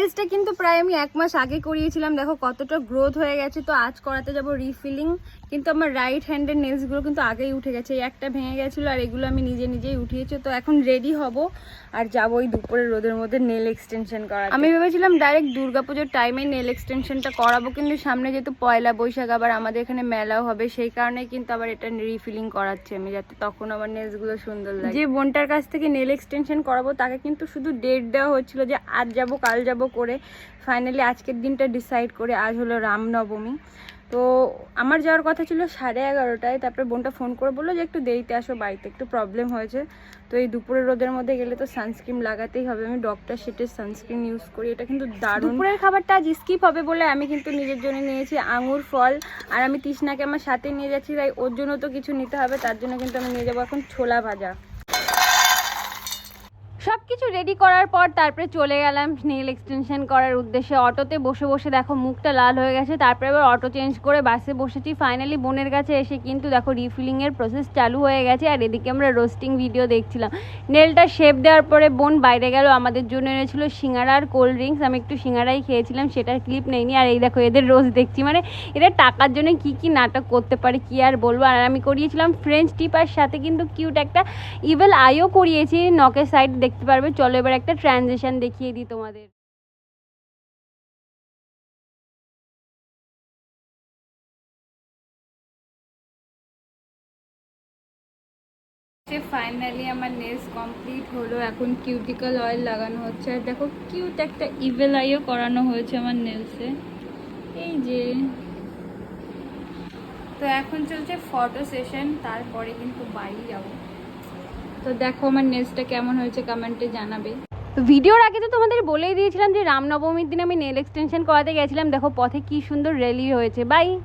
নেলসটা কিন্তু প্রায় আমি 1 মাস আগে করিয়েছিলাম, দেখো কতটা গ্রোথ হয়ে গেছে। তো আজ করাতে যাব রিফিলিং, কিন্তু আমার রাইট হ্যান্ডের নেলসগুলো কিন্তু আগেই উঠে গেছে, এই একটা ভেঙে গেছিলো আর এগুলো আমি নিজেই উঠিয়েছি। তো এখন রেডি হব আর যাবো ওই দুপুরের রোদের মধ্যে নেল এক্সটেনশন করা। আমি ভেবেছিলাম ডাইরেক্ট দুর্গাপুজোর টাইমে নেল এক্সটেনশনটা করাবো, কিন্তু সামনে যেহেতু পয়লা বৈশাখ আবার আমাদের এখানে মেলাও হবে, সেই কারণে কিন্তু আবার এটা রিফিলিং করাচ্ছি আমি, যাতে তখন আমার নেলসগুলো সুন্দর লাগে। যে বোনটার কাছ থেকে নেল এক্সটেনশন করাবো তাকে কিন্তু শুধু ডেট দেওয়া হচ্ছিল যে আজ যাব কাল যাব করে, ফাইনালি আজকের দিনটা ডিসাইড করে আজ হলো রামনবমী। তো আমার যাওয়ার কথা ছিল 11:30টায়, তারপরে বোনটা ফোন করে বললো যে একটু দেরিতে আসো, বাড়িতে একটু প্রবলেম হয়েছে। তো এই দুপুরের রোদের মধ্যে গেলে তো সানস্ক্রিন লাগাতেই হবে, আমি ডক্টর শিটের সানস্ক্রিন ইউজ করি, এটা কিন্তু দারুণ। দুপুরের খাবারটা আজ স্কিপ হবে বলে আমি কিন্তু নিজের জন্য নিয়েছি আঙুর ফল, আর আমি তৃষ্ণাকে আমার সাথে নিয়ে যাচ্ছি, তাই ওর জন্য তো কিছু নিতে হবে, তার জন্য কিন্তু আমি নিয়ে যাবো এখন ছোলা ভাজা। সব কিছু রেডি করার পর তারপরে চলে গেলাম নেল এক্সটেনশন করার উদ্দেশ্যে। অটোতে বসে বসে দেখো মুখটা লাল হয়ে গেছে, তারপরে আবার অটো চেঞ্জ করে বাসে বসেছি। ফাইনালি বোনের কাছে এসে কিন্তু দেখো রিফিলিংয়ের প্রসেস চালু হয়ে গেছে, আর এদিকে আমরা রোস্টিং ভিডিও দেখছিলাম। নেলটা শেপ দেওয়ার পরে বোন বাইরে গেল, আমাদের জন্য এনেছিল সিঙ্গারা আর কোল্ড ড্রিঙ্কস, আমি একটু সিঙ্গারাই খেয়েছিলাম, সেটার ক্লিপ নেইনি। আর এই দেখো এদের রোজ দেখছি, মানে এদের টাকার জন্য কি নাটক করতে পারে কি আর বলবো। আর আমি করিয়েছিলাম ফ্রেঞ্চ টিপ, আর সাথে কিন্তু কিউট একটা ইভেল আইও করিয়েছি, নকের সাইড দেখতে পারবে। চলো এবার একটা ট্রানজিশন দেখিয়ে দিই তোমাদের। ফাইনালি আমার নেলস কমপ্লিট হলো, এখন কিউটিক্যাল অয়েল লাগানো হচ্ছে, আর দেখো কিউট একটা ইভেল আইও করানো হয়েছে আমার নেলসে, এই যে। তো এখন চলছে ফটো সেশন, তারপরে কিন্তু বাড়ি যাবো। তো দেখো আমার নেলসটা কেমন হয়েছে কমেন্টে জানাবে। ভিডিওর আগে তো তোমাদের বলেই দিয়েছিলাম যে রামনবমীর দিন আমি নেল এক্সটেনশন করাতে গেছিলাম, দেখো পথে কি সুন্দর রেলি হয়েছে। বাই।